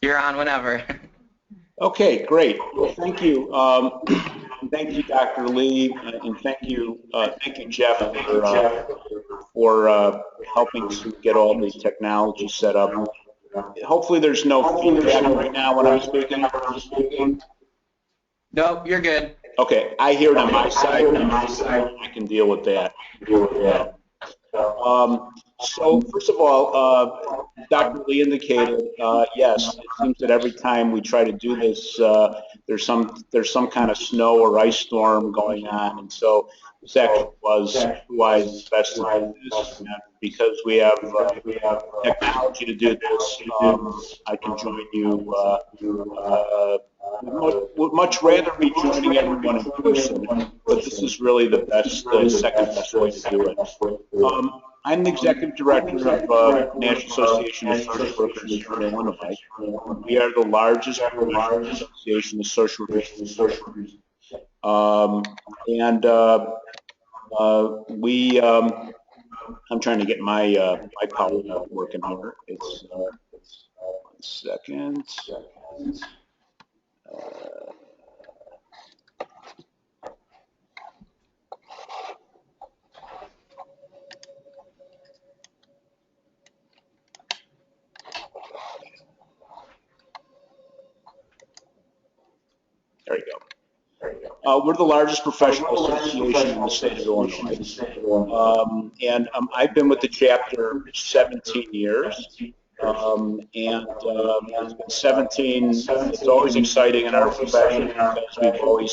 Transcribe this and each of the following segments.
You're on whenever. Okay, great. Well, thank you. Thank you, Dr. Lee, and thank you, Jeff, for helping to get all the technology set up. Hopefully, there's no feedback right now when I'm speaking. Nope, you're good. Okay, I hear it on my side. I can deal with that. So first of all, Dr. Lee indicated, yes, it seems that every time we try to do this, there's some kind of snow or ice storm going on, and so this actually was why it's best to do this. And because we have technology to do this, I can join you. Would much rather be joining everyone in person, but this is really the best, second best way to do it. I'm the executive director of National Association of Social Workers here in Illinois. We are the largest association of social workers. I'm trying to get my power working here. It's 1 second. There you go. We're the largest professional association in the state of Illinois. I've been with the chapter 17 years. It's been 17, it's always exciting in our profession because we always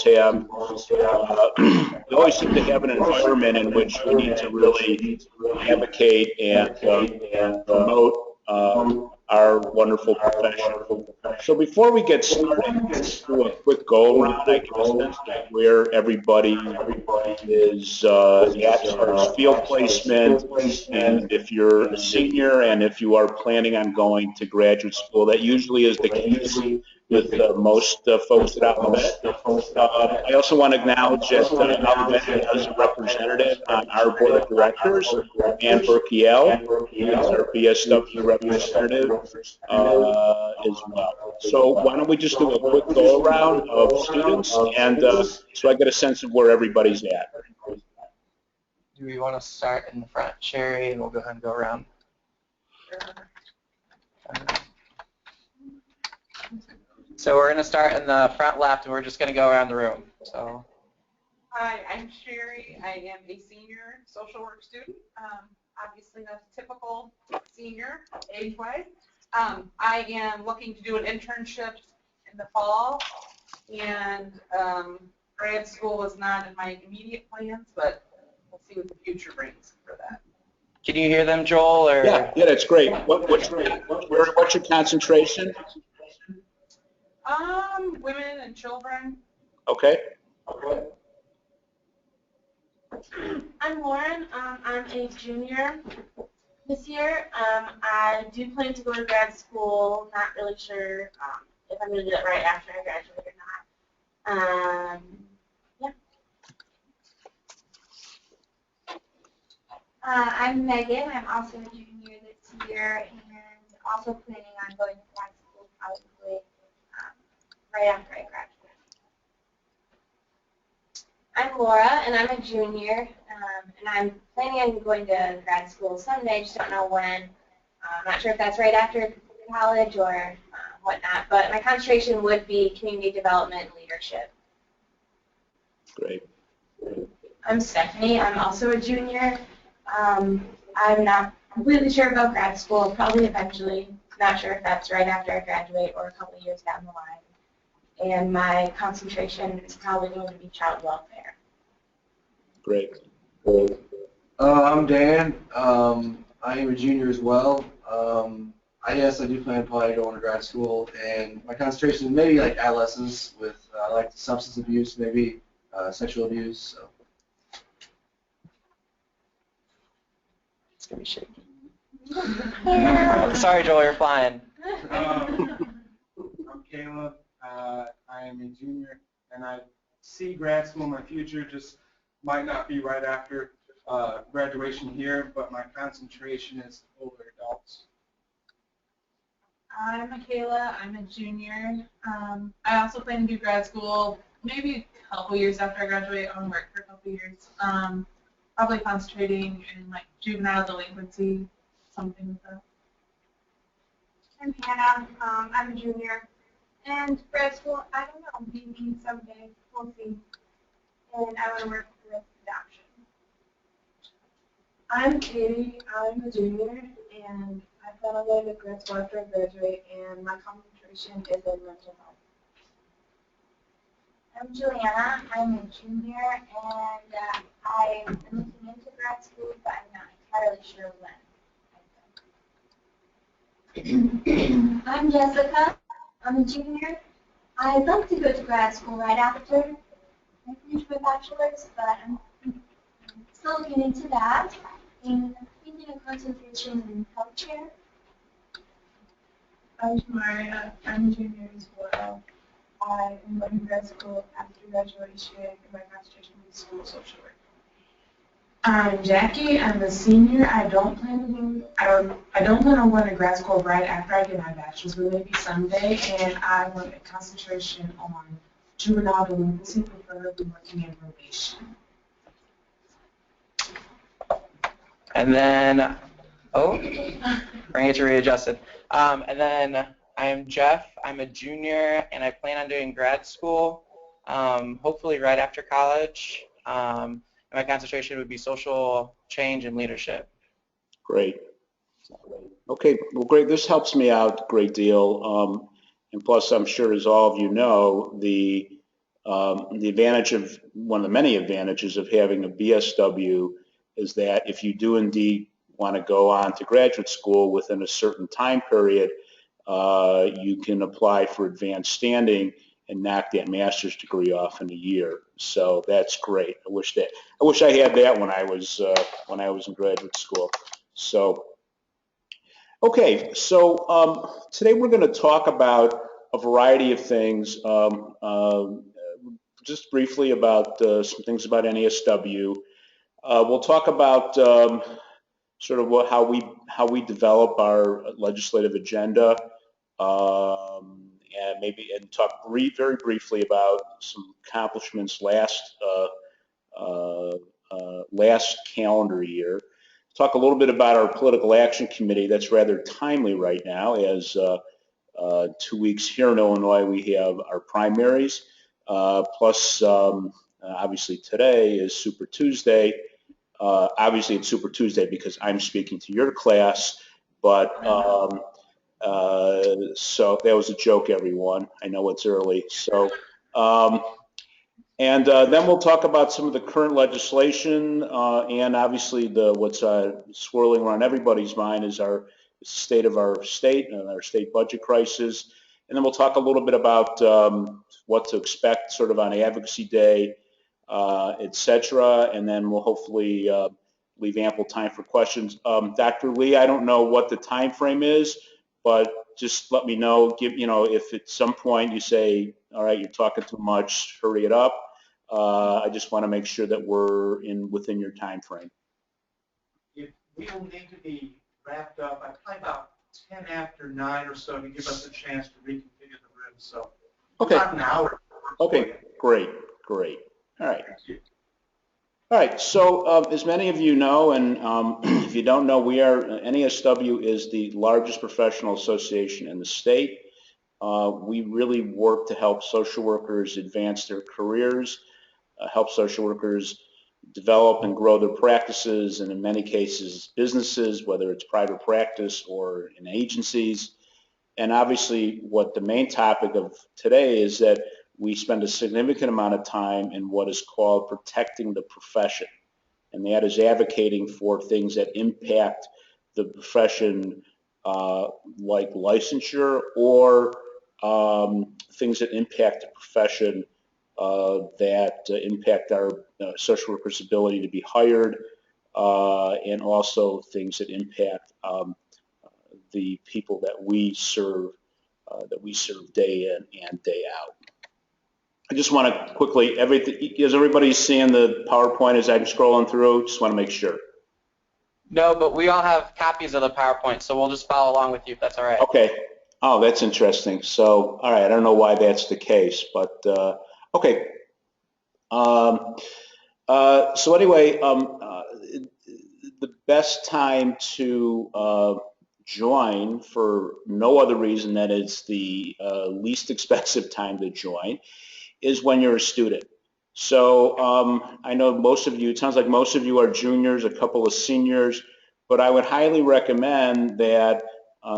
seem to have an environment in which we need to really advocate and promote our wonderful profession. So before we get started, let's do a quick go around. I give a sense of where everybody is at as far as field placement, and if you're a senior and if you are planning on going to graduate school. That usually is the case with most folks at Olivet. I also want to acknowledge that Olivet has a representative on our board of directors, Ann Burkiel, is our BSW representative as well. So why don't we just do a quick go around of students, and so I get a sense of where everybody's at. Do we want to start in the front, Sherry, and we'll go ahead and go around? So we're going to start in the front left, and we're just going to go around the room. So. Hi, I'm Sherry. I am a senior social work student. Obviously, not a typical senior age-wise. I am looking to do an internship in the fall, and grad school is not in my immediate plans, but we'll see what the future brings for that. Can you hear them, Joel? Or? Yeah, that's great. What's your concentration? Women and children. Okay. I'm Lauren. I'm a junior this year. I do plan to go to grad school. Not really sure if I'm going to do it right after I graduate or not. Yeah. I'm Megan. I'm also a junior this year and also planning on going to grad school probably right after I graduate. I'm Laura, and I'm a junior, and I'm planning on going to grad school someday. Just don't know when. I'm not sure if that's right after college or whatnot, but my concentration would be community development and leadership. Great. I'm Stephanie. I'm also a junior. I'm not completely sure about grad school, probably eventually. Not sure if that's right after I graduate or a couple of years down the line. And my concentration is probably going to be child welfare. Great. I'm Dan. I am a junior as well. Yes, I do plan on going to grad school, and my concentration is maybe like adolescence with like substance abuse, maybe sexual abuse. So. It's gonna be shaky. Sorry, Joel, you're flying. I'm Caleb. I am a junior, and I see grad school in my future. Just might not be right after graduation here, but my concentration is older adults. I'm Michaela. I'm a junior. I also plan to do grad school maybe a couple years after I graduate. I want to work for a couple years. Probably concentrating in like juvenile delinquency, something like that. I'm Hannah. I'm a junior. And grad school, I don't know, maybe someday. We'll see. And I want to work with adoption. I'm Katie. I'm a junior, and I plan on going to grad school after I graduate, and my concentration is in mental health. I'm Juliana. I'm a junior, and I'm looking into grad school, but I'm not entirely sure when. I'm Jessica. I'm a junior. I'd love to go to grad school right after I finish my bachelor's, but I'm still looking into that. And I'm thinking of concentration in healthcare. I'm Maria. I'm a junior as well. I am going to grad school after graduation, and my concentration is school social work. I'm Jackie. I'm a senior. I don't plan on going to grad school right after I get my bachelor's, but maybe someday. And I want a concentration on juvenile delinquency, preferably working in probation. And then, bring it to readjusted. And then I'm Jeff. I'm a junior, and I plan on doing grad school, hopefully right after college. And my concentration would be social change and leadership. Great. Okay, well, great. This helps me out a great deal. And plus, I'm sure, as all of you know, the advantage of one of the many advantages of having a BSW is that if you do indeed want to go on to graduate school within a certain time period, you can apply for advanced standing and knock that master's degree off in a year. So that's great. I wish I had that when I was in graduate school. So, okay. So today we're going to talk about a variety of things. Just briefly about some things about NASW. We'll talk about sort of how we develop our legislative agenda, and talk very briefly about some accomplishments last calendar year. Talk a little bit about our political action committee. That's rather timely right now, as 2 weeks here in Illinois we have our primaries. Plus, obviously today is Super Tuesday. Obviously it's Super Tuesday because I'm speaking to your class, but so that was a joke, everyone. I know it's early. So, and then we'll talk about some of the current legislation, and obviously what's swirling around everybody's mind is the state of our state and our state budget crisis. And then we'll talk a little bit about what to expect sort of on Advocacy Day, et cetera, and then we'll hopefully leave ample time for questions. Dr. Lee, I don't know what the time frame is, but just let me know. If at some point you say, all right, you're talking too much, hurry it up. I just want to make sure that we're within your time frame. We will need to be wrapped up, I'd probably about 10 after 9 or so to give us a chance to reconfigure the room. So okay. About an hour. Okay, great. All right. All right, so as many of you know, and if you don't know, NASW is the largest professional association in the state. We really work to help social workers advance their careers, help social workers develop and grow their practices, and in many cases businesses, whether it's private practice or in agencies. And obviously what the main topic of today is that we spend a significant amount of time in what is called protecting the profession. And that is advocating for things that impact the profession, like licensure, or things that impact the profession that impact our social workers' ability to be hired, and also things that impact the people that we serve day in and day out. I just want to quickly, is everybody seeing the PowerPoint as I'm scrolling through? Just want to make sure. No, but we all have copies of the PowerPoint, so we'll just follow along with you if that's all right. Okay, Oh, that's interesting. So, all right, I don't know why that's the case, but okay. So anyway, the best time to join, for no other reason than it's the least expensive time to join, is when you're a student. So I know most of you, it sounds like most of you are juniors, a couple of seniors, but I would highly recommend that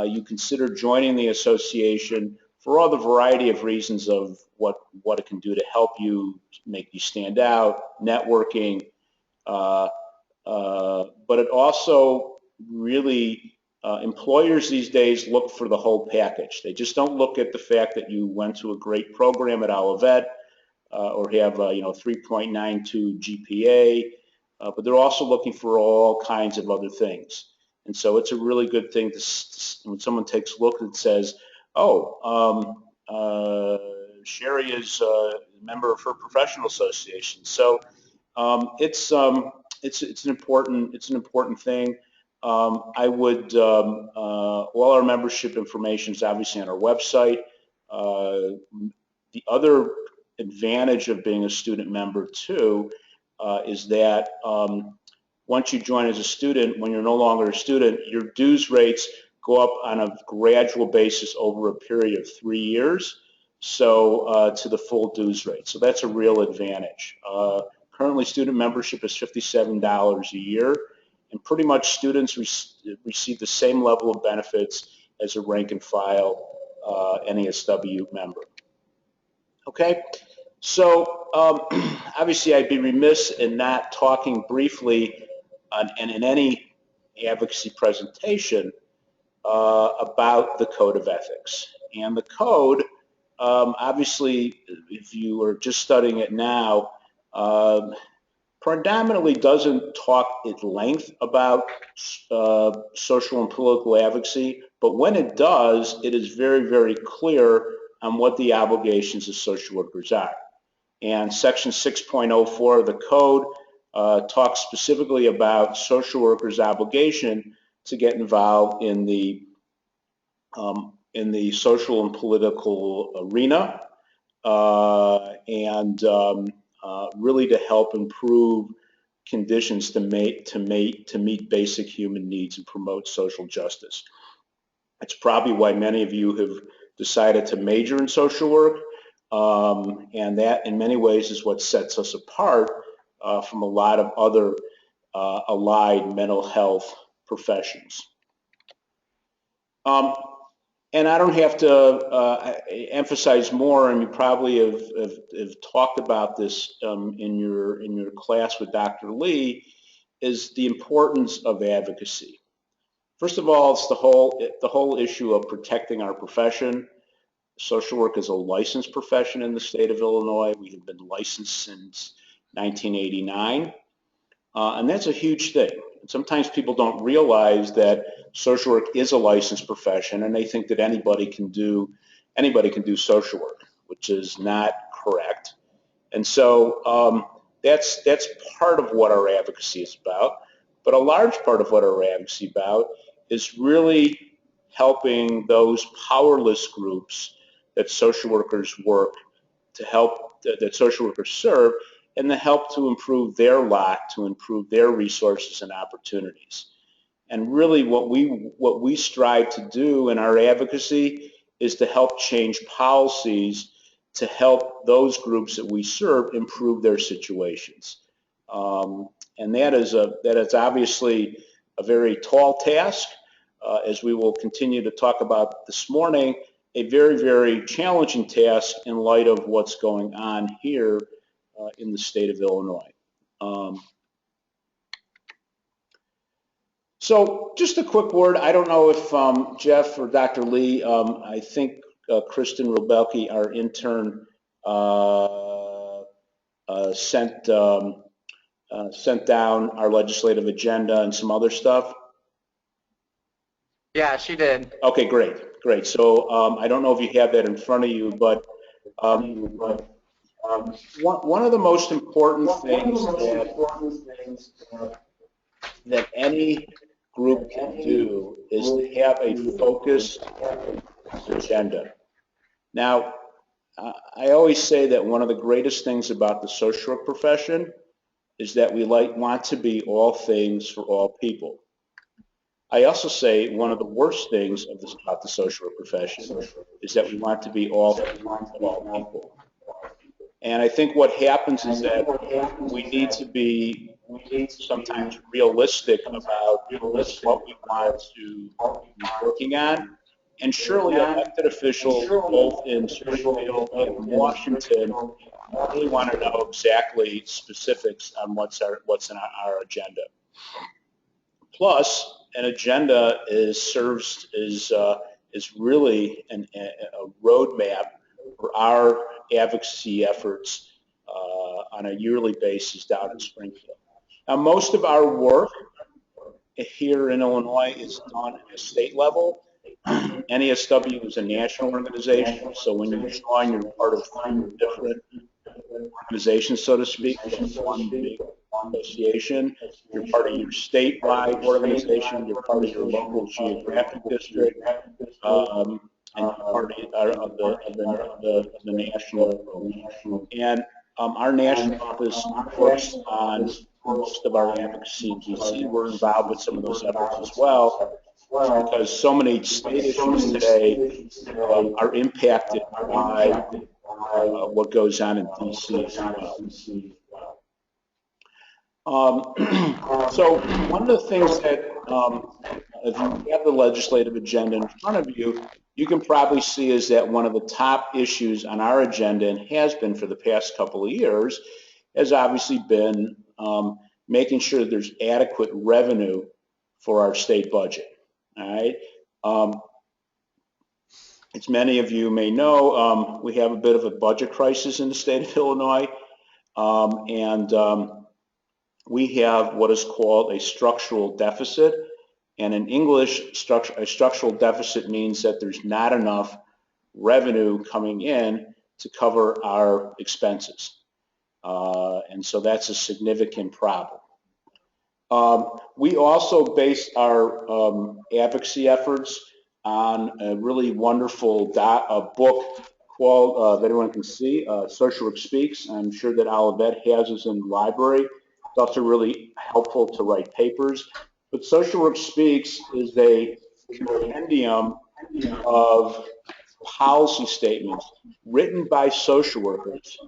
you consider joining the association for all the variety of reasons of what it can do to help you, make you stand out, networking, but it also really, employers these days look for the whole package. They just don't look at the fact that you went to a great program at Olivet or have 3.92 GPA, but they're also looking for all kinds of other things. And so it's a really good thing when someone takes a look and says, oh, Sherry is a member of her professional association. So it's an important thing. I would all our membership information is obviously on our website. The other advantage of being a student member too is that once you join as a student, when you're no longer a student, your dues rates go up on a gradual basis over a period of 3 years, so to the full dues rate. So that's a real advantage. Currently, student membership is $57 a year, and pretty much students receive the same level of benefits as a rank and file NASW member. Okay, so obviously I'd be remiss in not talking briefly and in any advocacy presentation about the Code of Ethics. And the code, obviously, if you are just studying it now, predominantly doesn't talk at length about social and political advocacy, but when it does, it is very, very clear on what the obligations of social workers are. And section 6.04 of the code talks specifically about social workers' obligation to get involved in the social and political arena and really to help improve conditions to meet basic human needs and promote social justice. That's probably why many of you have decided to major in social work, and that in many ways is what sets us apart from a lot of other allied mental health professions. And I don't have to emphasize more, and you probably have talked about this in your class with Dr. Lee, is the importance of advocacy. First of all, it's the whole issue of protecting our profession. Social work is a licensed profession in the state of Illinois. We have been licensed since 1989, and that's a huge thing. Sometimes people don't realize that social work is a licensed profession, and they think that anybody can do social work, which is not correct. And so that's part of what our advocacy is about. But a large part of what our advocacy is about is really helping those powerless groups that social workers work to help, that social workers serve, and to help to improve their lot, to improve their resources and opportunities. And really what we strive to do in our advocacy is to help change policies to help those groups that we serve improve their situations. And that is obviously a very tall task, as we will continue to talk about this morning, a very, very challenging task in light of what's going on here in the state of Illinois. So just a quick word. I don't know if Jeff or Dr. Lee, I think Kristen Robelke, our intern, sent down our legislative agenda and some other stuff. Yeah, she did. Okay, great. So I don't know if you have that in front of you, but one of the most important things that any group can do is to have a focused agenda. Now, I always say that one of the greatest things about the social work profession is that we want to be all things for all people. I also say one of the worst things about the social work profession is that we want to be all things for all people. And I think what happens is that we need to be sometimes realistic about what we want to be working on. And surely elected officials, both in Springfield and Washington, really want to know exactly specifics on what's in our agenda. Plus, an agenda is really a roadmap for our advocacy efforts on a yearly basis down in Springfield. Now, most of our work here in Illinois is done at a state level. NASW is a national organization, so when you join, you're part of different organizations, so to speak. It's one big association. You're part of your statewide organization. You're part of your local geographic district, and you're part of the national. And our national office works on most of our advocacy in DC. We're involved with some of those efforts as well, because so many state issues today are impacted by what goes on in DC as well. So one of the things that, if you have the legislative agenda in front of you, you can probably see is that one of the top issues on our agenda, and has been for the past couple of years, has obviously been making sure there's adequate revenue for our state budget. All right. As many of you may know, we have a bit of a budget crisis in the state of Illinois, and we have what is called a structural deficit. And in English, a structural deficit means that there's not enough revenue coming in to cover our expenses. And so that's a significant problem. We also base our advocacy efforts on a really wonderful book called, if anyone can see, Social Work Speaks. I'm sure that Olivet has this in the library. It's also really helpful to write papers. But Social Work Speaks is a compendium of policy statements written by social workers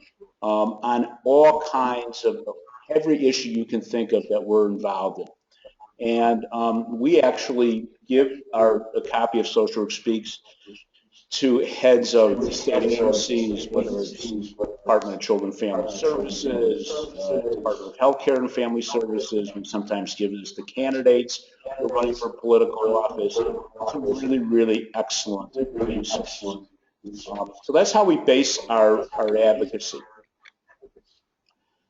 on all kinds of every issue you can think of that we're involved in. And we actually give a copy of Social Work Speaks to heads of the state agencies, whether it's Department of Children and Family Services, Department of Healthcare and Family Services. We sometimes give this to candidates who are running for political office. It's really, really excellent resource. So that's how we base our advocacy.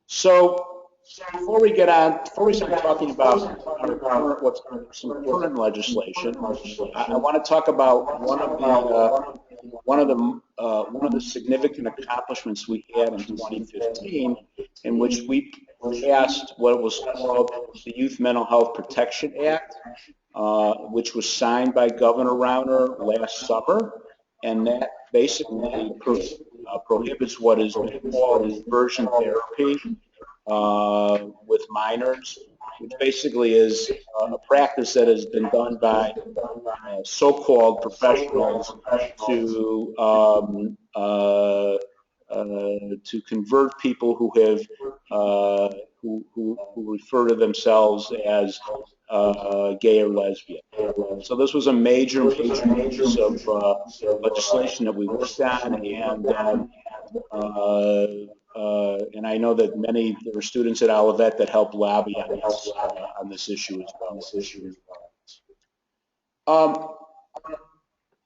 So before we start talking about some current legislation, I want to talk about one of the significant accomplishments we had in 2015, in which we passed what was called the Youth Mental Health Protection Act, which was signed by Governor Rauner last summer, and that basically prohibits what is called diversion therapy with minors, which basically is a practice that has been done by so-called professionals to convert people who have who refer to themselves as gay or lesbian. So this was a major piece of legislation that we worked on, and I know that there were students at Olivet that helped lobby on this issue as well.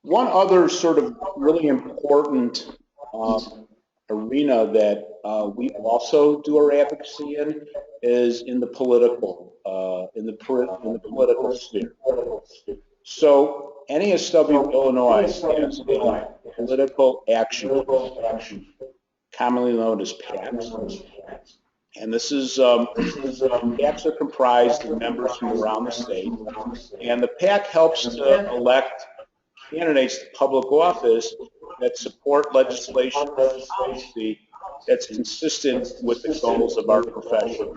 One other sort of really important arena that we also do our advocacy in is in the political sphere. So NASW Illinois has a political action, commonly known as PACs. And this is PACs are comprised of members from around the state, and the PAC helps to elect candidates to public office that support legislation and policy that's consistent with the goals of our profession.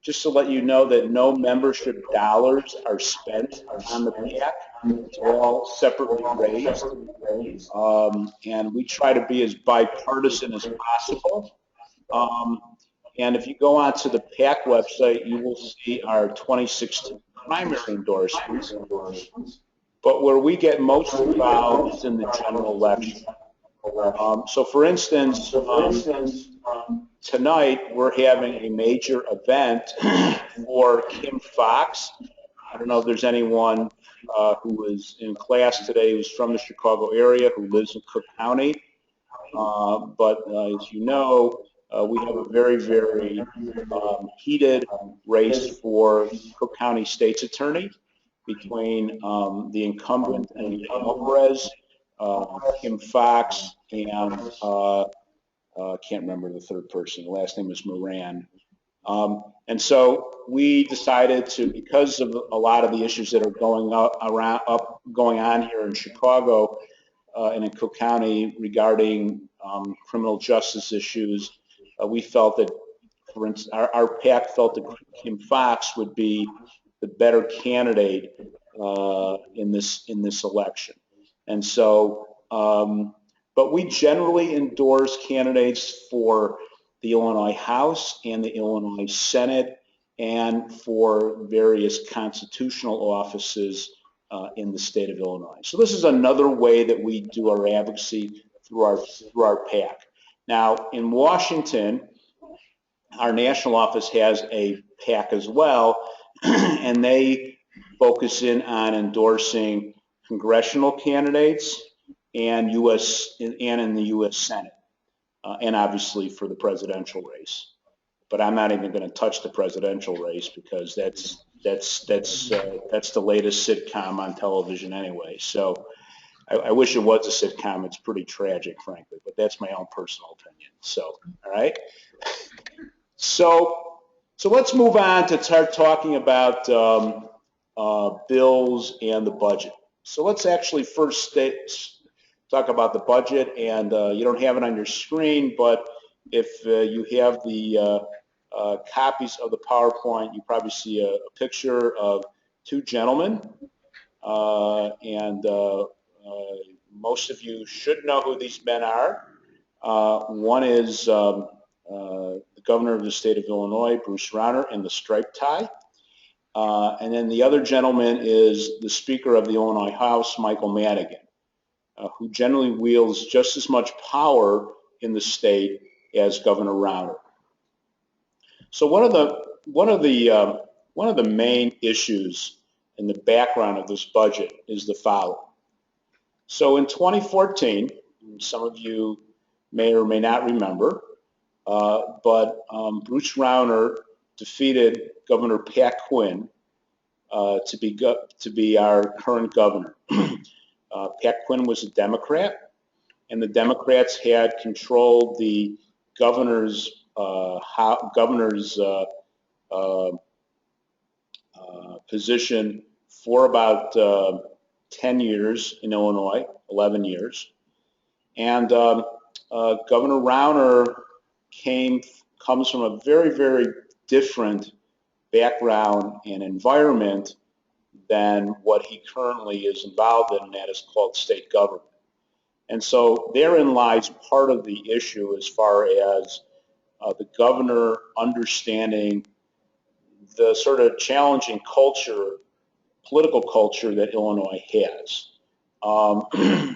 Just to let you know that no membership dollars are spent on the PAC. It's all separately raised. And we try to be as bipartisan as possible. And if you go onto the PAC website, you will see our 2016 primary endorsements. But where we get most involved is in the general election. So for instance, tonight we're having a major event for Kim Foxx. I don't know if there's anyone who was in class today who's from the Chicago area who lives in Cook County. But as you know, we have a very, very heated race for Cook County State's Attorney between the incumbent and Alvarez, Kim Foxx, and can't remember the third person. The last name is Moran. And so we decided to, because of a lot of the issues that are going on here in Chicago and in Cook County regarding criminal justice issues, we felt that, for instance, our PAC felt that Kim Foxx would be the better candidate in this election. And so, but we generally endorse candidates for the Illinois House and the Illinois Senate and for various constitutional offices in the state of Illinois. So this is another way that we do our advocacy through our PAC. Now, in Washington, our national office has a PAC as well, and they focus in on endorsing congressional candidates and in the U.S. Senate, and obviously for the presidential race. But I'm not even going to touch the presidential race because that's the latest sitcom on television anyway. So I wish it was a sitcom. It's pretty tragic, frankly, but that's my own personal opinion. So, all right. So let's move on to start talking about bills and the budget. So let's actually first talk about the budget, and you don't have it on your screen, but if you have the copies of the PowerPoint, you probably see a picture of two gentlemen, and most of you should know who these men are. One is the governor of the state of Illinois, Bruce Rauner, in the striped tie. And then the other gentleman is the Speaker of the Illinois House, Michael Madigan, who generally wields just as much power in the state as Governor Rauner. So one of the main issues in the background of this budget is the following. So in 2014, some of you may or may not remember, but Bruce Rauner defeated Governor Pat Quinn to be our current governor. Pat Quinn was a Democrat, and the Democrats had controlled the governor's position for about 10 years in Illinois, 11 years. And Governor Rauner comes from a very, very different background and environment than what he currently is involved in, and that is called state government. And so therein lies part of the issue as far as the governor understanding the sort of challenging political culture that Illinois has.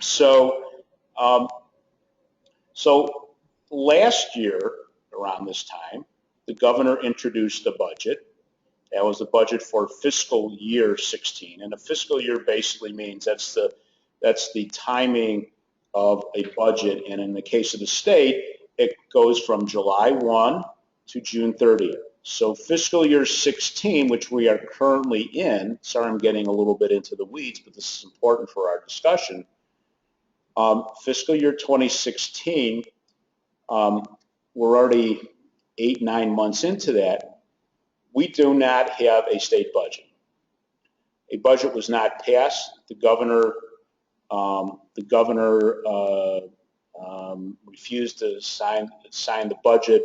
So last year, around this time, the governor introduced the budget. That was the budget for fiscal year 16. And a fiscal year basically means that's the timing of a budget. And in the case of the state, it goes from July 1 to June 30th. So fiscal year 16, which we are currently in, sorry I'm getting a little bit into the weeds, but this is important for our discussion. Fiscal year 2016, we're already 8-9 months into that. We do not have a state budget. a budget was not passed. The governor refused to sign the budget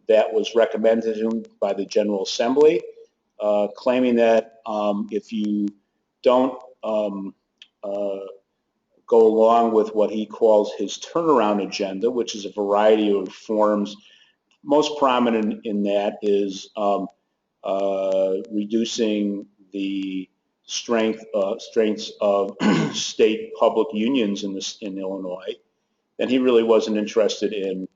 that was recommended to him by the General Assembly, claiming that if you don't go along with what he calls his turnaround agenda, which is a variety of reforms. Most prominent in that is reducing the strengths of state public unions in Illinois, then he really wasn't interested in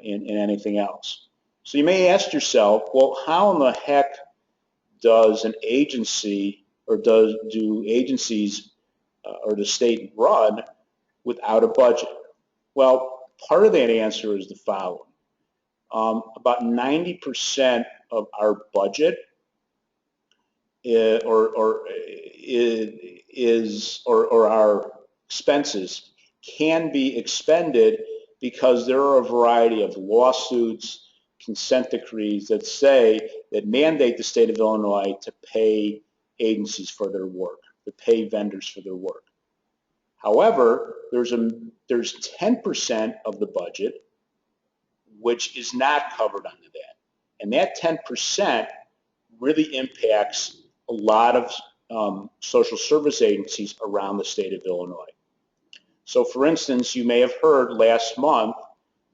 anything else. So you may ask yourself, well, how in the heck does an agency or do agencies or the state run without a budget? Well, part of that answer is the following. About 90% of our budget or our expenses can be expended because there are a variety of lawsuits, consent decrees that mandate the state of Illinois to pay agencies for their work, to pay vendors for their work. However, there's 10% of the budget which is not covered under that. And that 10% really impacts a lot of social service agencies around the state of Illinois. So for instance, you may have heard last month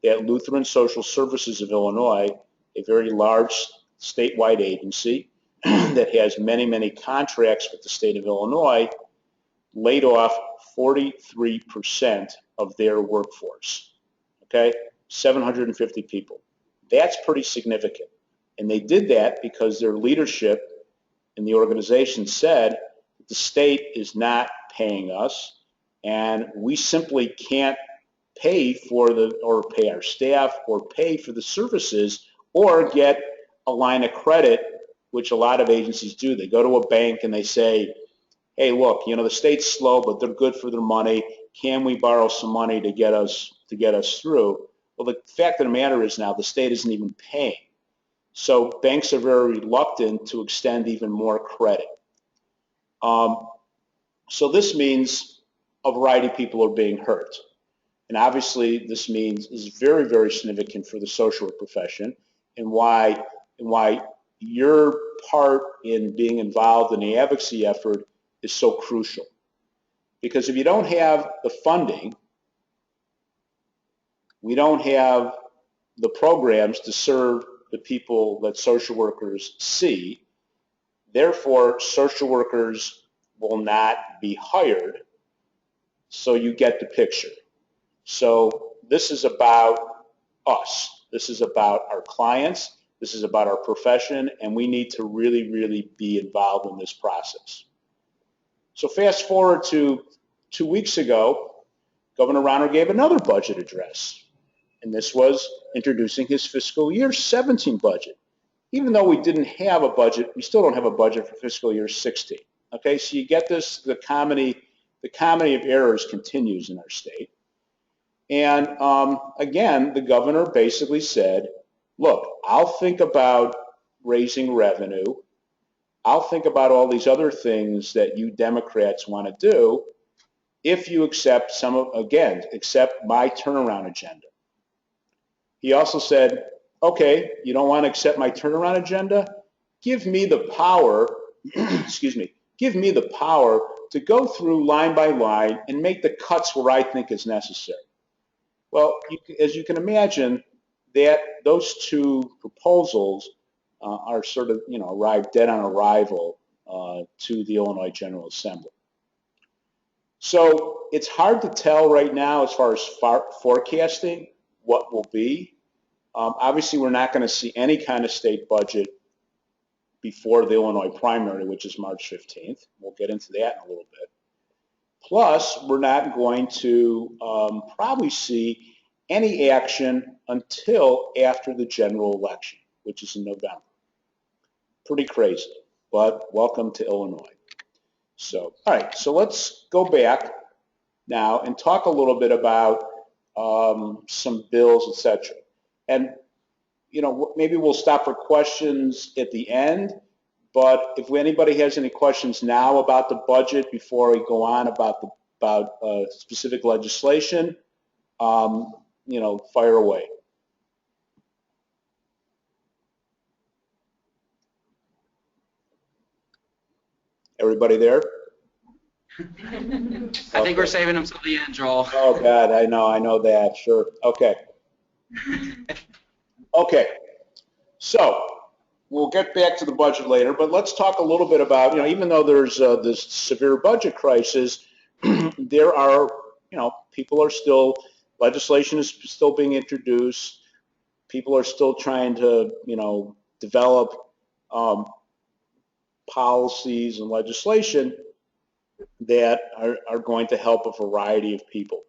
that Lutheran Social Services of Illinois, a very large statewide agency that has many, many contracts with the state of Illinois, laid off 43% of their workforce, okay? 750 people. That's pretty significant. And they did that because their leadership in the organization said the state is not paying us and we simply can't pay or pay our staff or pay for the services or get a line of credit, which a lot of agencies do. They go to a bank and they say, hey, look, you know, the state's slow, but they're good for their money. Can we borrow some money to get us through? Well, the fact of the matter is now the state isn't even paying. So banks are very reluctant to extend even more credit. So this means a variety of people are being hurt. And obviously this means is very, very significant for the social work profession and why your part in being involved in the advocacy effort is so crucial. Because if you don't have the funding, we don't have the programs to serve the people that social workers see. Therefore, social workers will not be hired. So you get the picture. So this is about us. This is about our clients. This is about our profession, and we need to really, really be involved in this process. So fast forward to 2 weeks ago, Governor Rauner gave another budget address, and this was introducing his fiscal year 17 budget. Even though we didn't have a budget, we still don't have a budget for fiscal year 16. Okay, so you get this, the comedy of errors continues in our state. And again, the governor basically said, look, I'll think about raising revenue. I'll think about all these other things that you Democrats want to do if you accept accept my turnaround agenda. He also said, okay, you don't want to accept my turnaround agenda? Give me the power, excuse me, give me the power to go through line by line and make the cuts where I think is necessary. Well, as you can imagine, that those two proposals are sort of, arrived dead on arrival to the Illinois General Assembly. So it's hard to tell right now as far as forecasting what will be. Obviously, we're not going to see any kind of state budget before the Illinois primary, which is March 15th. We'll get into that in a little bit. Plus, we're not going to probably see any action until after the general election, which is in November. Pretty crazy, but welcome to Illinois. So, all right, so let's go back now and talk a little bit about some bills, etc. And, maybe we'll stop for questions at the end, But if anybody has any questions now about the budget before we go on about specific legislation, you know, fire away. Everybody there? I think we're saving them till the end, Joel. Oh God, I know that. Sure. Okay. Okay. So we'll get back to the budget later, but let's talk a little bit about, you know, even though there's this severe budget crisis, there are, you know, people are still, legislation is still being introduced. People are still trying to, you know, develop policies and legislation that are going to help a variety of people.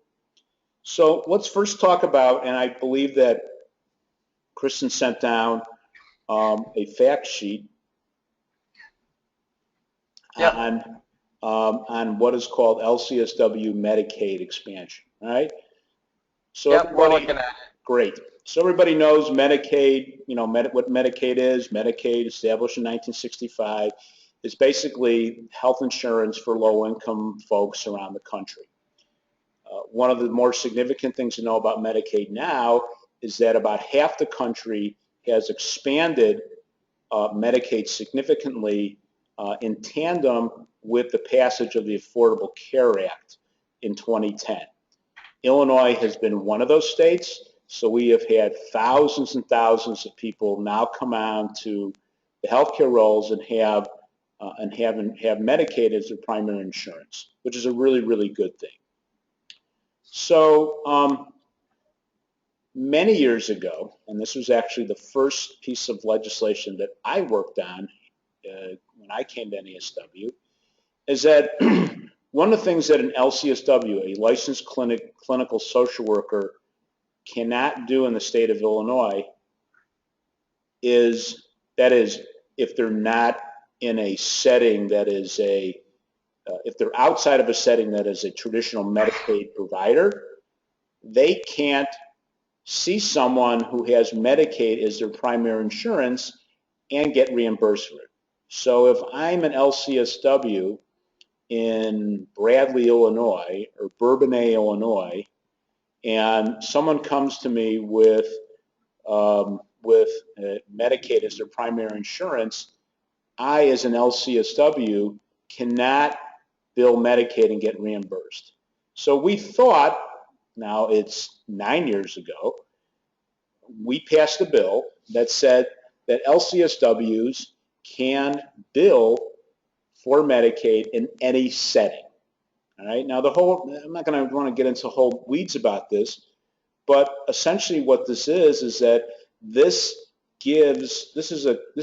So let's first talk about, and I believe that Kristen sent down a fact sheet on what is called LCSW Medicaid expansion, all right? So we're looking at it. Great. So everybody knows Medicaid, you know, what Medicaid is. Medicaid, established in 1965, is basically health insurance for low-income folks around the country. One of the more significant things to know about Medicaid now is that about half the country has expanded Medicaid significantly in tandem with the passage of the Affordable Care Act in 2010. Illinois has been one of those states, so we have had thousands and thousands of people now come on to the healthcare rolls and have Medicaid as their primary insurance, which is a really, really good thing. So many years ago, and this was actually the first piece of legislation that I worked on when I came to NASW, is that one of the things that an LCSW, a licensed clinical social worker, cannot do in the state of Illinois is, that is, if they're not in a setting that is if they're outside of a setting that is a traditional Medicaid provider, they can't see someone who has Medicaid as their primary insurance and get reimbursed for it. So if I'm an LCSW in Bradley, Illinois, or Bourbonnais, Illinois, and someone comes to me with Medicaid as their primary insurance, I, as an LCSW, cannot bill Medicaid and get reimbursed. So we thought, now it's 9 years ago, we passed a bill that said that LCSWs can bill for Medicaid in any setting. All right. Now I'm not going to want to get into whole weeds about this, but essentially what this is that this is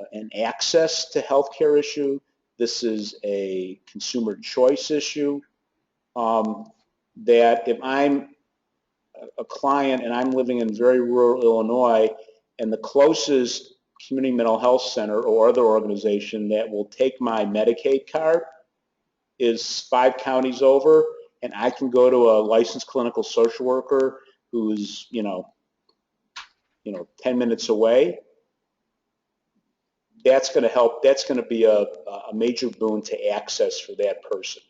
an access to healthcare issue. This is a consumer choice issue. That if I'm a client and I'm living in very rural Illinois, and the closest community mental health center or other organization that will take my Medicaid card is 5 counties over, and I can go to a licensed clinical social worker who's 10 minutes away, that's going to help. That's going to be a major boon to access for that person.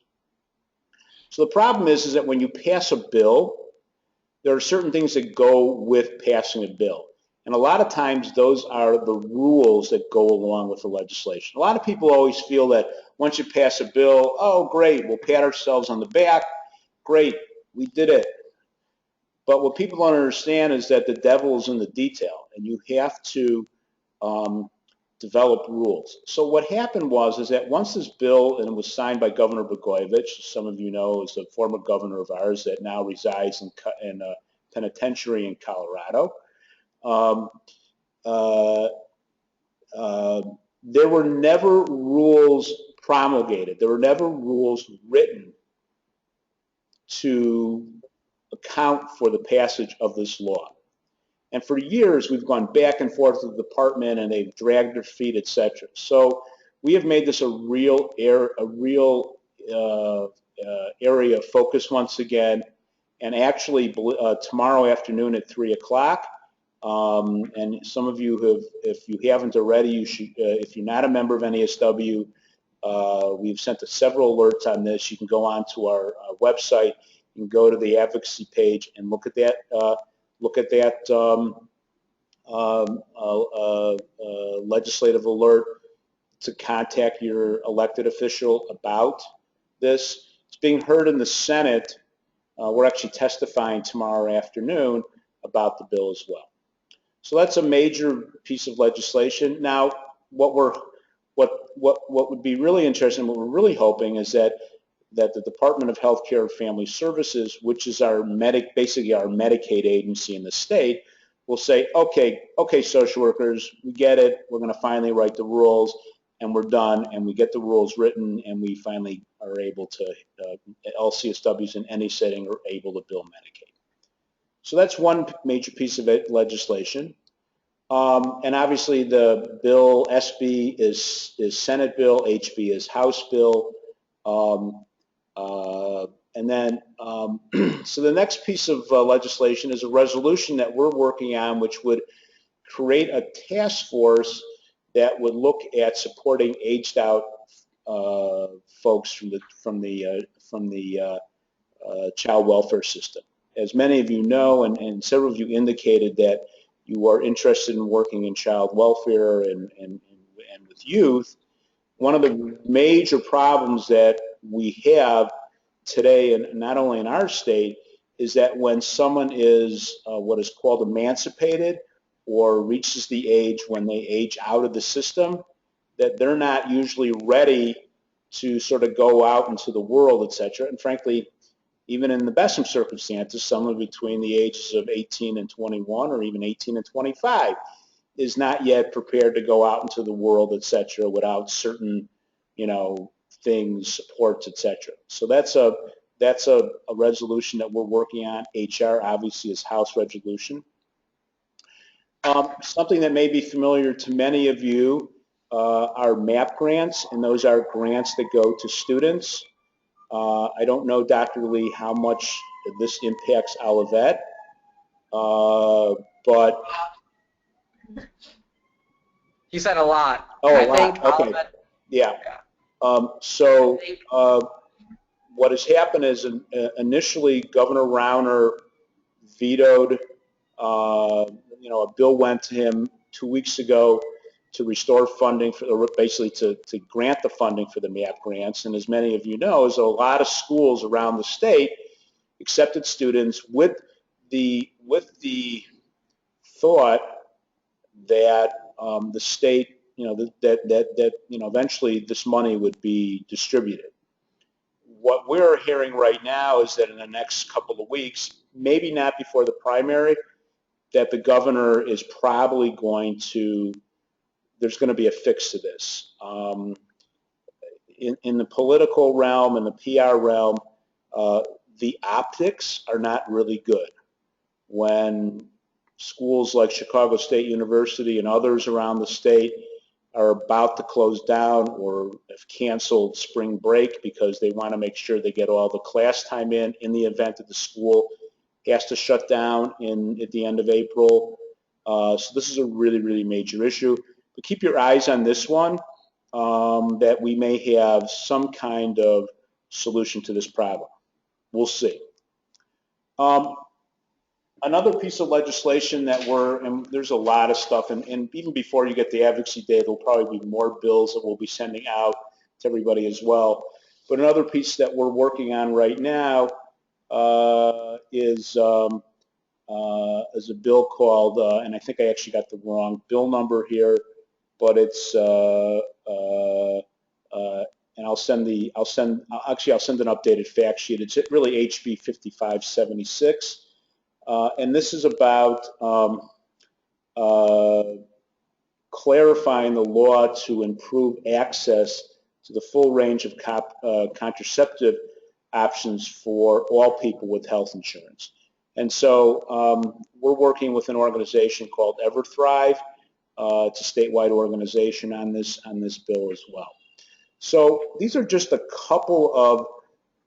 So the problem is that when you pass a bill, there are certain things that go with passing a bill. And a lot of times those are the rules that go along with the legislation. A lot of people always feel that once you pass a bill, oh great, we'll pat ourselves on the back, great, we did it. But what people don't understand is that the devil is in the detail, and you have to develop rules. So what happened is that once this bill, and it was signed by Governor Blagojevich, some of you know is a former governor of ours that now resides in a penitentiary in Colorado. There were never rules promulgated. There were never rules written to account for the passage of this law. And for years, we've gone back and forth with the department, and they've dragged their feet, etc. So we have made this a real area of focus once again. And actually, tomorrow afternoon at 3 o'clock, And some of you have, if you haven't already, you should, if you're not a member of NASW, we've sent several alerts on this. You can go onto our website, you can go to the advocacy page and look at that, legislative alert to contact your elected official about this. It's being heard in the Senate. We're actually testifying tomorrow afternoon about the bill as well. So that's a major piece of legislation. Now, what would be really interesting, what we're really hoping is that the Department of Health Care and Family Services, which is our basically our Medicaid agency in the state, will say, okay, social workers, we get it. We're going to finally write the rules, and we're done, and we get the rules written, and we finally are able to, LCSWs in any setting are able to bill Medicaid. So that's one major piece of legislation. And obviously the bill, SB is Senate bill, HB is House bill. And then, so the next piece of legislation is a resolution that we're working on, which would create a task force that would look at supporting aged out folks from the child welfare system. As many of you know, and several of you indicated that you are interested in working in child welfare and with youth, one of the major problems that we have today, and not only in our state, is that when someone is what is called emancipated or reaches the age when they age out of the system, that they're not usually ready to sort of go out into the world, etc. And frankly, even in the best of circumstances, someone between the ages of 18 and 21 or even 18 and 25 is not yet prepared to go out into the world, etc., without certain, things, supports, etc. So that's a resolution that we're working on. HR obviously is House resolution. Something that may be familiar to many of you are MAP grants, and those are grants that go to students. I don't know, Dr. Lee, how much this impacts Olivet, but... You said a lot. Oh, I think okay. Olivet, yeah. What has happened is initially Governor Rauner vetoed, a bill went to him 2 weeks ago to restore funding, or basically to grant the funding for the MAP grants. And as many of you know, is a lot of schools around the state accepted students with the thought that the state, eventually this money would be distributed. What we're hearing right now is that in the next couple of weeks, maybe not before the primary, that the governor is probably going to, there's going to be a fix to this. In the political realm and the PR realm, the optics are not really good. When schools like Chicago State University and others around the state are about to close down or have canceled spring break because they want to make sure they get all the class time in the event that the school has to shut down at the end of April. So this is a really, really major issue. But keep your eyes on this one, that we may have some kind of solution to this problem. We'll see. Another piece of legislation that and there's a lot of stuff, and even before you get the Advocacy Day, there'll probably be more bills that we'll be sending out to everybody as well. But another piece that we're working on right now is a bill called, and I think I actually got the wrong bill number here, but it's, and I'll send an updated fact sheet. It's really HB 5576. And this is about clarifying the law to improve access to the full range of contraceptive options for all people with health insurance. And so we're working with an organization called EverThrive. It's a statewide organization on this bill as well. So these are just a couple of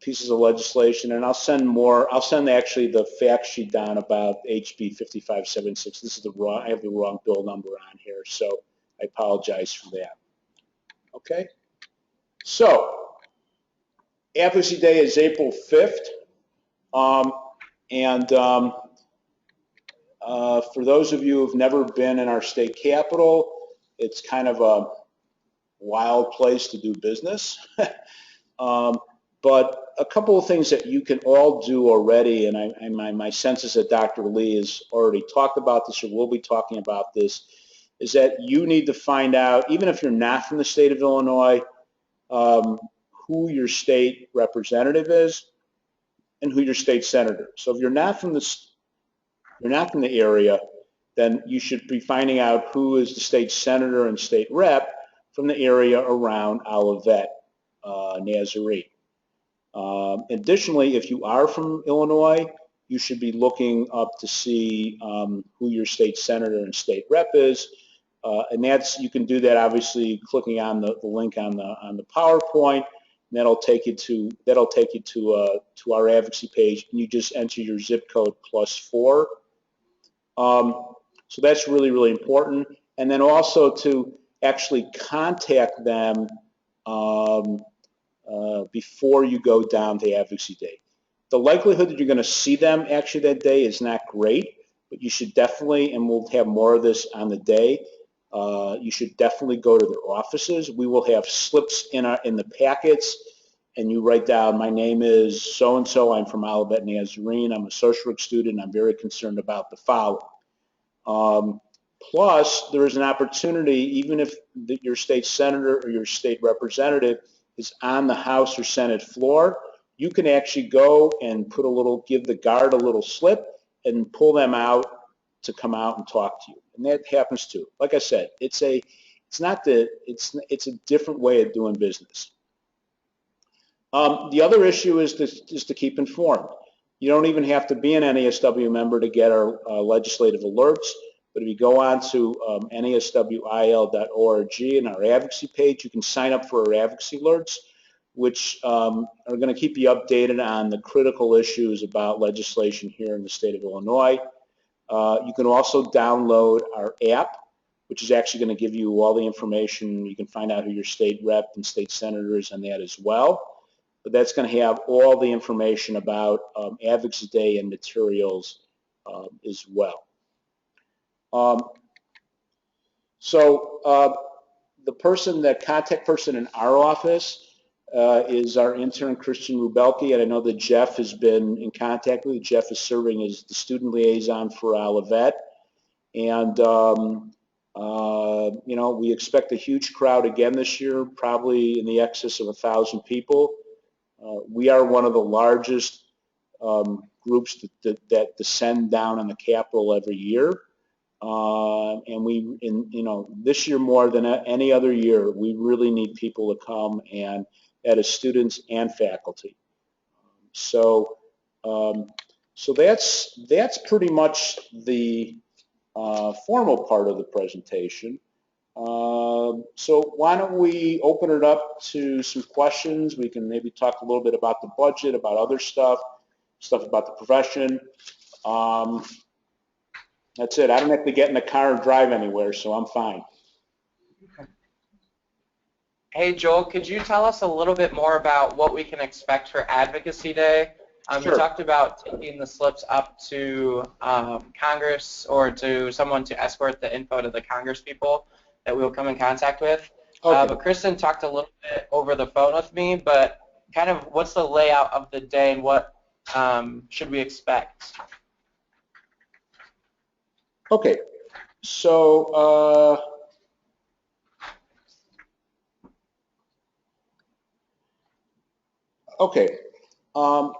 pieces of legislation, and I'll send more. I'll send actually the fact sheet down about HB 5576. This is the wrong. I have the wrong bill number on here, so I apologize for that. Okay. So Advocacy Day is April 5th, for those of you who've never been in our state capitol, it's kind of a wild place to do business. But a couple of things that you can all do already, and my sense is that Dr. Lee has already talked about this or will be talking about this, is that you need to find out, even if you're not from the state of Illinois, who your state representative is and who your state senator. So if you're not from the area, then you should be finding out who is the state senator and state rep from the area around Olivet, Nazarene. Additionally, if you are from Illinois, you should be looking up to see who your state senator and state rep is, and you can do that obviously clicking on the link on the PowerPoint, and that'll take you to our advocacy page, and you just enter your zip code +4. So that's really, really important, and then also to actually contact them before you go down to Advocacy Day. The likelihood that you're going to see them actually that day is not great, but you should definitely, and we'll have more of this on the day, you should definitely go to their offices. We will have slips in the packets, and you write down, my name is so-and-so, I'm from Olivet Nazarene, I'm a social work student, I'm very concerned about the following. Plus, there is an opportunity, even if your state senator or your state representative is on the House or Senate floor, you can actually go and give the guard a little slip and pull them out to come out and talk to you. And that happens too. Like I said, it's a different way of doing business. The other issue is to keep informed. You don't even have to be an NASW member to get our legislative alerts. But if you go on to NASWIL.org and our advocacy page, you can sign up for our advocacy alerts, which are going to keep you updated on the critical issues about legislation here in the state of Illinois. You can also download our app, which is actually going to give you all the information. You can find out who your state rep and state senator is on that as well. But that's going to have all the information about Advocacy Day and materials as well. The contact person in our office is our intern, Christian Rubelke, and I know that Jeff has been in contact with you. Jeff is serving as the student liaison for Olivet, and we expect a huge crowd again this year, probably in the excess of 1,000 people. We are one of the largest groups that descend down on the Capitol every year. This year more than any other year, we really need people to come, and that is students and faculty. So that's pretty much the formal part of the presentation. So why don't we open it up to some questions? We can maybe talk a little bit about the budget, about other stuff about the profession. That's it. I don't have to get in the car and drive anywhere, so I'm fine. Hey, Joel, could you tell us a little bit more about what we can expect for Advocacy Day? Sure. You talked about taking the slips up to Congress or to someone to escort the info to the Congress people that we'll come in contact with. Okay. But Kristen talked a little bit over the phone with me, but kind of what's the layout of the day and what should we expect? Okay, so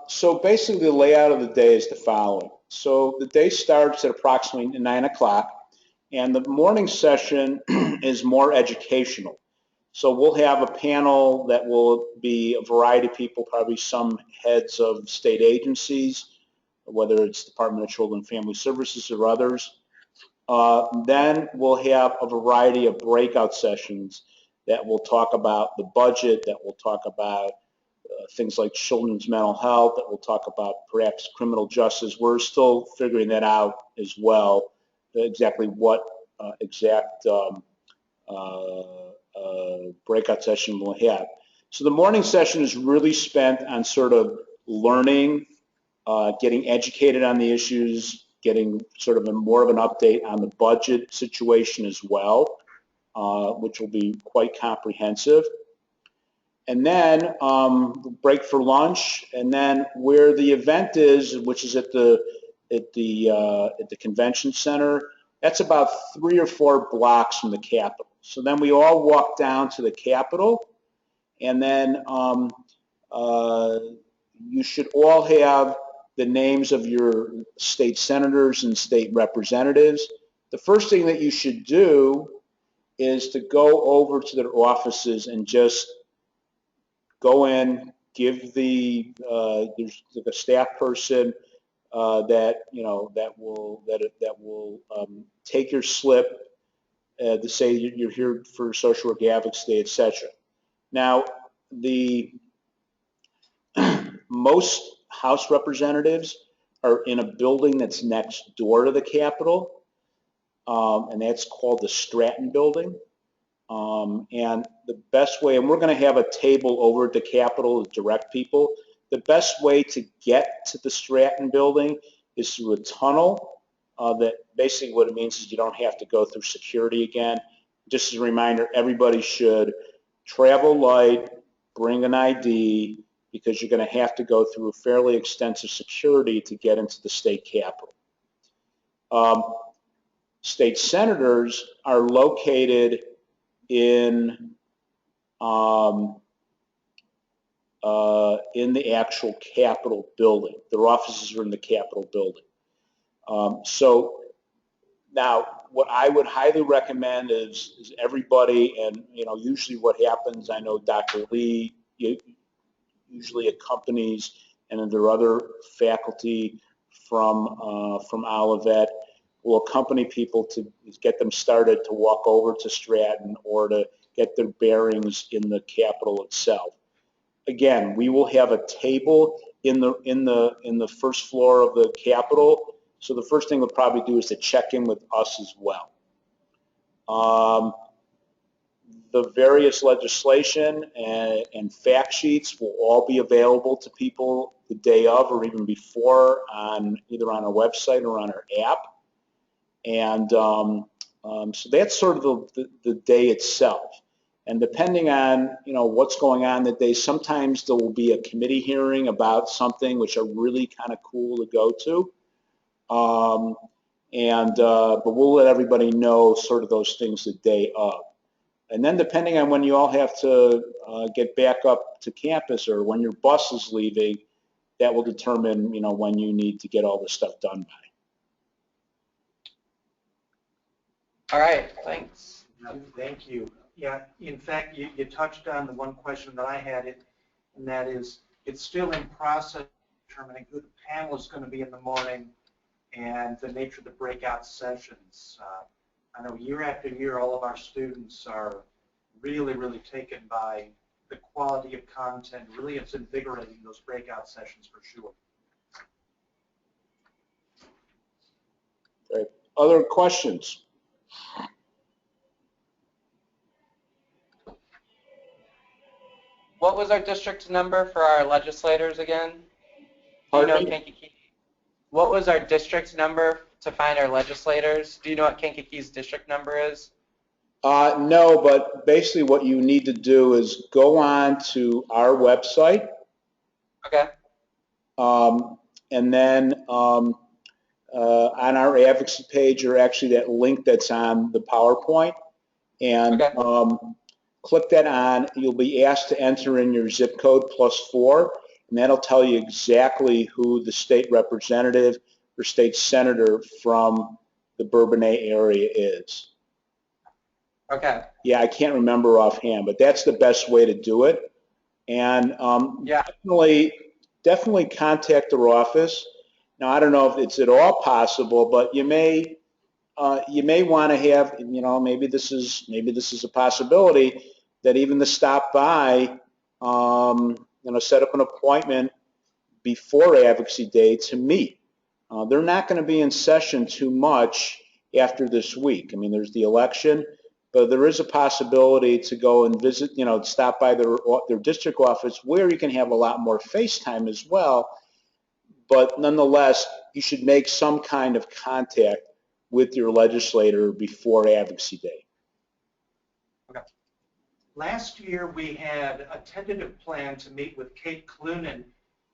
so basically the layout of the day is the following. So the day starts at approximately 9 o'clock, and the morning session is more educational. So we'll have a panel that will be a variety of people, probably some heads of state agencies, whether it's Department of Children and Family Services or others. Then we'll have a variety of breakout sessions that will talk about the budget, that will talk about things like children's mental health, that we'll talk about perhaps criminal justice. We're still figuring that out as well, exactly what exact breakout session we'll have. So the morning session is really spent on sort of learning, getting educated on the issues, getting sort of more of an update on the budget situation as well, which will be quite comprehensive. And then break for lunch, and then where the event is, which is at the convention center, that's about 3 or 4 blocks from the Capitol. So then we all walk down to the Capitol, and then you should all have the names of your state senators and state representatives. The first thing that you should do is to go over to their offices and just go in, give there's a staff person that will take your slip to say you're here for social work advocacy, etc. Now, most House representatives are in a building that's next door to the Capitol, and that's called the Stratton Building. And the best way, and we're going to have a table over at the Capitol to direct people, the best way to get to the Stratton Building is through a tunnel. That basically what it means is you don't have to go through security again. Just as a reminder, everybody should travel light, bring an ID, because you're going to have to go through a fairly extensive security to get into the state Capitol. State senators are located in the actual Capitol building. Their offices are in the Capitol building. So now, what I would highly recommend is everybody, and usually what happens, I know Dr. Lee usually accompanies, and then there are other faculty from Olivet will accompany people to get them started to walk over to Stratton or to get their bearings in the Capitol itself. Again, we will have a table in the first floor of the Capitol. So the first thing we'll probably do is to check in with us as well. The various legislation and fact sheets will all be available to people the day of or even before either on our website or on our app. And so that's sort of the day itself. And depending on what's going on that day, sometimes there will be a committee hearing about something which are really kind of cool to go to. But we'll let everybody know sort of those things the day of. And then depending on when you all have to get back up to campus or when your bus is leaving, that will determine when you need to get all this stuff done by. All right, thanks. Thank you. Yeah, in fact, you touched on the one question that I had, and that is, it's still in process determining who the panel is going to be in the morning and the nature of the breakout sessions. I know year after year, all of our students are really, really taken by the quality of content. Really, it's invigorating, those breakout sessions for sure. Okay. Other questions? What was our district number for our legislators again? Do you know Kankakee? What was our district number to find our legislators? Do you know what Kankakee's district number is? No, but basically what you need to do is go on to our website. Okay. And then on our advocacy page, or actually that link that's on the PowerPoint, and click that on. You'll be asked to enter in your zip code +4, and that'll tell you exactly who the state representative or state senator from the Bourbonnais area is. Okay. Yeah, I can't remember offhand, but that's the best way to do it. And definitely contact their office. Now, I don't know if it's at all possible, but you may want to have, maybe this is a possibility that even the stop by, set up an appointment before Advocacy Day to meet. They're not going to be in session too much after this week. I mean, there's the election, but there is a possibility to go and visit, stop by their district office where you can have a lot more face time as well. But nonetheless, you should make some kind of contact with your legislator before Advocacy Day. Okay. Last year, we had a tentative plan to meet with Kate Clunan,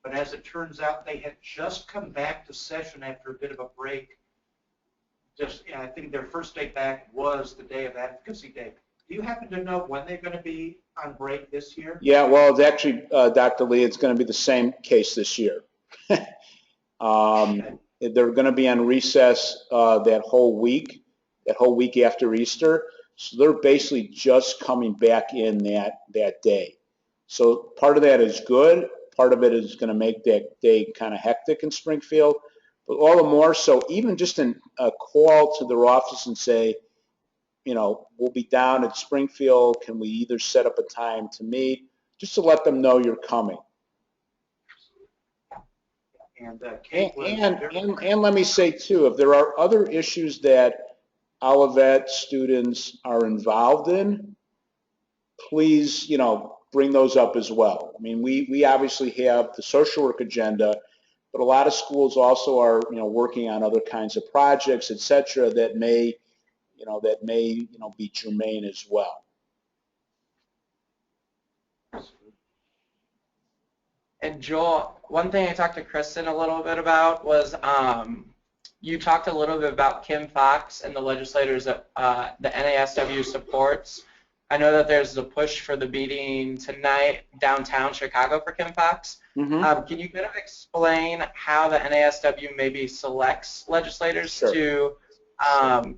but as it turns out, they had just come back to session after a bit of a break. I think their first day back was the day of Advocacy Day. Do you happen to know when they're going to be on break this year? Yeah, well, it's actually, Dr. Lee, it's going to be the same case this year. They're going to be on recess that whole week after Easter. So they're basically just coming back in that day. So part of that is good. Part of it is going to make that day kind of hectic in Springfield. But all the more so, even just a call to their office and say, we'll be down at Springfield. Can we either set up a time to meet? Just to let them know you're coming. And let me say, too, if there are other issues that Olivet students are involved in, please, bring those up as well. I mean, we obviously have the social work agenda, but a lot of schools also are, working on other kinds of projects, et cetera, that may be germane as well. And Joel, one thing I talked to Kristen a little bit about was you talked a little bit about Kim Fox and the legislators that the NASW supports. I know that there's a push for the meeting tonight downtown Chicago for Kim Fox. Mm-hmm. Can you kind of explain how the NASW maybe selects legislators to kind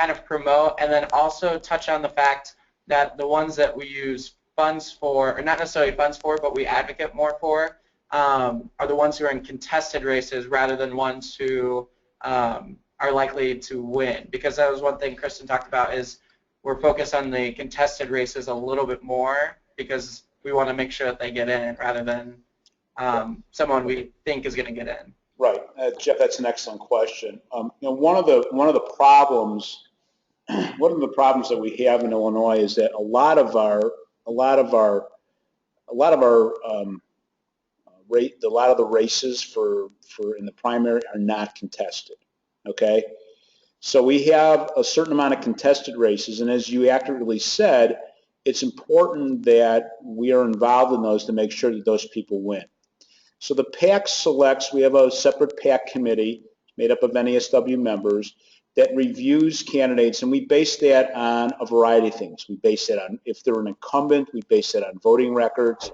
of promote, and then also touch on the fact that the ones that we use funds for, or not necessarily funds for, but we advocate more for, are the ones who are in contested races rather than ones who are likely to win? Because that was one thing Kristen talked about, is we're focused on the contested races a little bit more because we want to make sure that they get in rather than someone we think is going to get in. Right, Jeff, that's an excellent question. One of the problems that we have in Illinois is that a lot of the races for in the primary are not contested. Okay, so we have a certain amount of contested races, and as you accurately said, it's important that we are involved in those to make sure that those people win. So the PAC selects, we have a separate PAC committee made up of NASW members that reviews candidates, and we base that on a variety of things. We base it on, if they're an incumbent, we base it on voting records.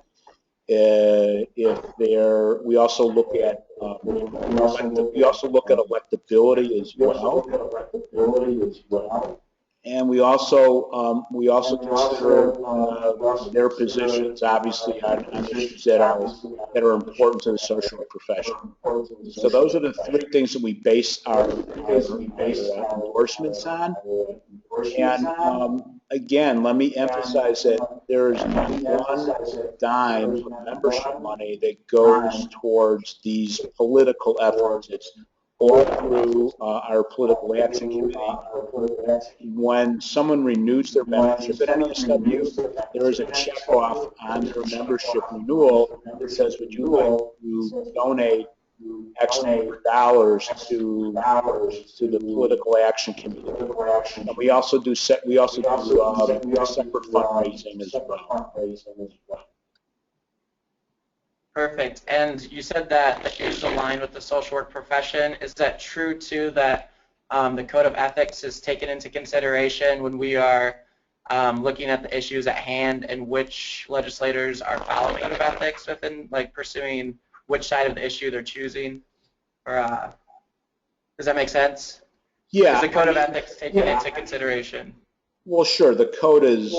We also look at electability as well. And we also consider their positions, obviously, on issues that are important to the social work profession. So those are the three things that we base our endorsements on. And again, let me emphasize that there is not one dime of membership money that goes towards these political efforts. It's all through our political action committee. When someone renews their membership at NASW, there is a check-off on their membership renewal that says, would you like to donate X number of dollars to the political action committee? And we also do separate fundraising as well. Perfect. And you said that the issues align with the social work profession. Is that true too, that the code of ethics is taken into consideration when we are looking at the issues at hand, and which legislators are following code of ethics within, like, pursuing which side of the issue they're choosing? Or does that make sense? Yeah. Is the code of ethics taken into consideration? Well, sure. The code is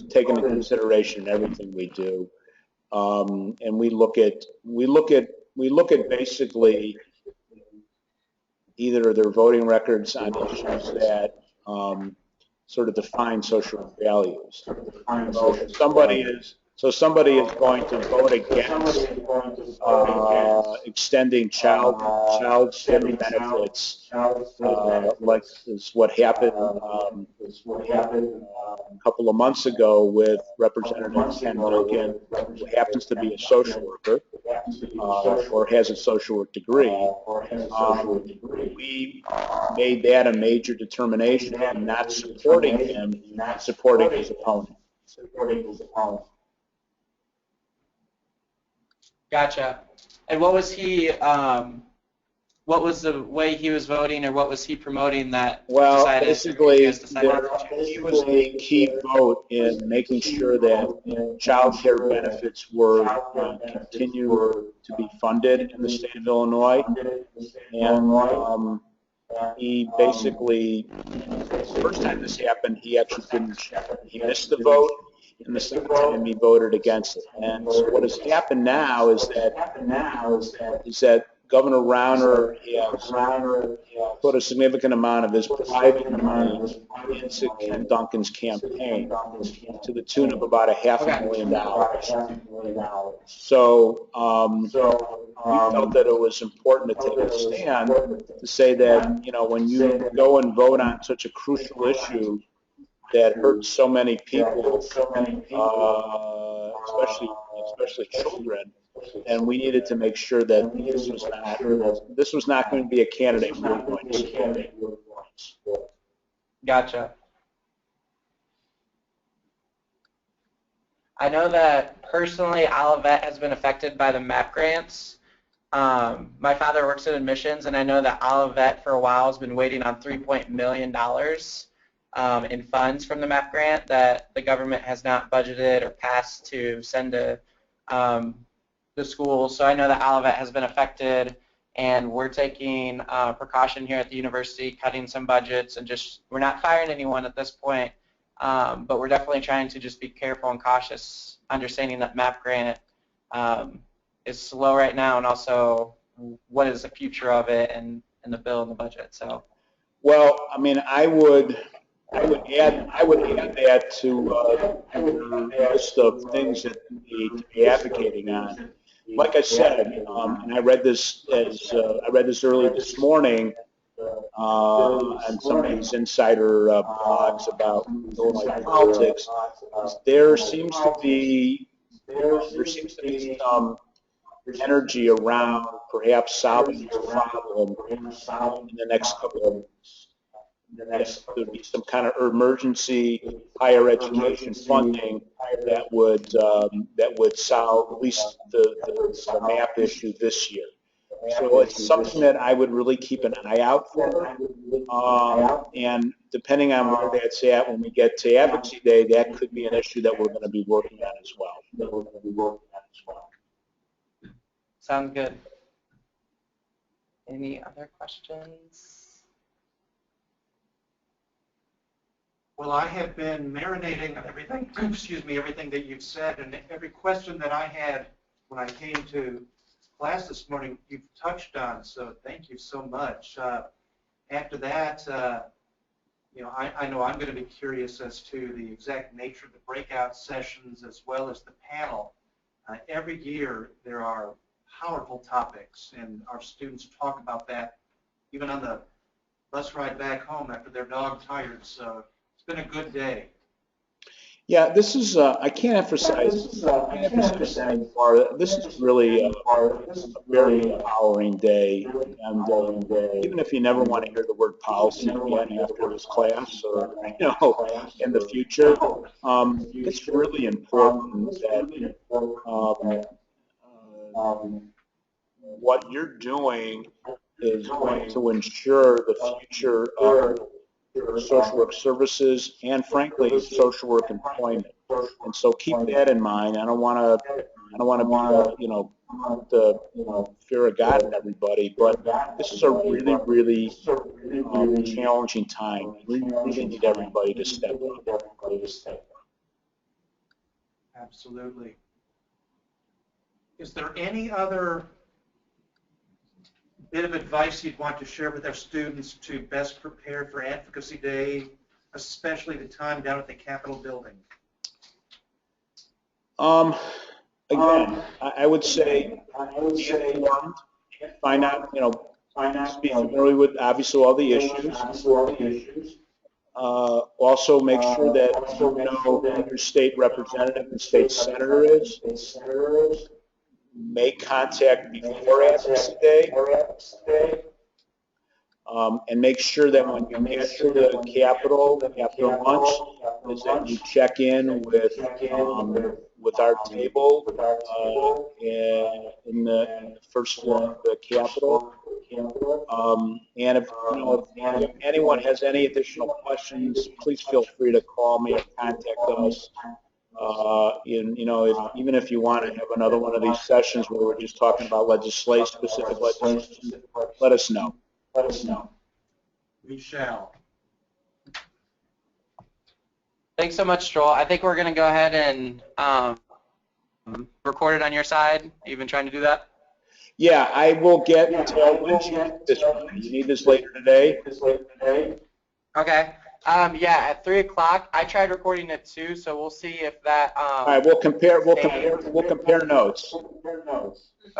taken into consideration in everything we do. And we look at basically either their voting records on issues that sort of define social values. So if somebody is So somebody is going to vote against extending child care benefits, like is what happened a couple of months ago with Representative Ken Duncan, who happens to be a social worker or has a social work degree. We made that a major determination and not supporting him, supporting his opponent. Gotcha. And what was he? What was the way he was voting, or what was he promoting that? Well, decided, basically, decided he was a key vote in making sure that child care benefits were continue to be funded in the state of Illinois, and he basically, the first time this happened, he actually didn't. He missed the vote. And the second time he voted against it. And so what has happened now is that Governor Rauner has put a significant amount of his private money into Ken Duncan's campaign to the tune of about $500,000. So we felt that it was important to take a stand to say that, you know, when you go and vote on such a crucial issue that hurts so many people, especially children, and we needed to make sure that this was not going to be a candidate we were going to support. Gotcha. I know that personally Olivet has been affected by the MAP grants. My father works in admissions, and I know that Olivet for a while has been waiting on $3 million in funds from the MAP grant that the government has not budgeted or passed to send to the schools. So I know that Olivet has been affected, and we're taking precaution here at the university, cutting some budgets, and just we're not firing anyone at this point, but we're definitely trying to just be careful and cautious, understanding that MAP grant is slow right now, and also what is the future of it and the bill and the budget. So, well, I mean, I would add that to the list of things that we need to be advocating on. Like I said, and I read this early this morning on some of these insider blogs about Illinois politics. There seems to be some energy around perhaps solving this problem in the next couple of months. There'd be some kind of emergency higher education funding that would solve at least the MAP issue this year. So it's something that I would really keep an eye out for. And depending on where that's at when we get to Advocacy Day, that could be an issue that we're going to be working on as well. sounds good. Any other questions? Well, I have been marinating on everything, everything that you've said, and every question that I had when I came to class this morning, you've touched on, so thank you so much. After that, I know I'm going to be curious as to the exact nature of the breakout sessions as well as the panel. Every year there are powerful topics, and our students talk about that even on the bus ride back home after they're dog tired. So it's been a good day. Yeah, this is, I can't emphasize more. This is really a very empowering day. And even if you never want to hear the word policy again after this class or, in the future, it's really important that what you're doing is going to ensure the future of social work services and, frankly, social work employment. And so keep that in mind. I don't want to be, the fear of God in everybody, but this is a really, really challenging time. We really need everybody to step up. Absolutely. Is there any other bit of advice you'd want to share with our students to best prepare for Advocacy Day, especially the time down at the Capitol building? Again, I would say be informed, find out, be familiar with obviously all the issues. Also make sure that you know who your state representative and state senator is. Make contact before advocacy day. And make sure that when you get to the Capitol after lunch, is that you check in with our table in the first floor of the Capitol. And if anyone has any additional questions, please feel free to call me or contact us. Even if you want to have another one of these sessions where we're just talking about specific legislation, let us know. We shall. Thanks so much, Joel. I think we're going to go ahead and record it on your side. You've been trying to do that? Yeah, I will get this one. You need this later today? Okay. Yeah, at 3 o'clock. I tried recording it too, so we'll see if that. All right, we'll compare notes.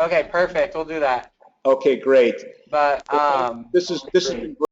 Okay, perfect. We'll do that. Okay, great. But this has been great.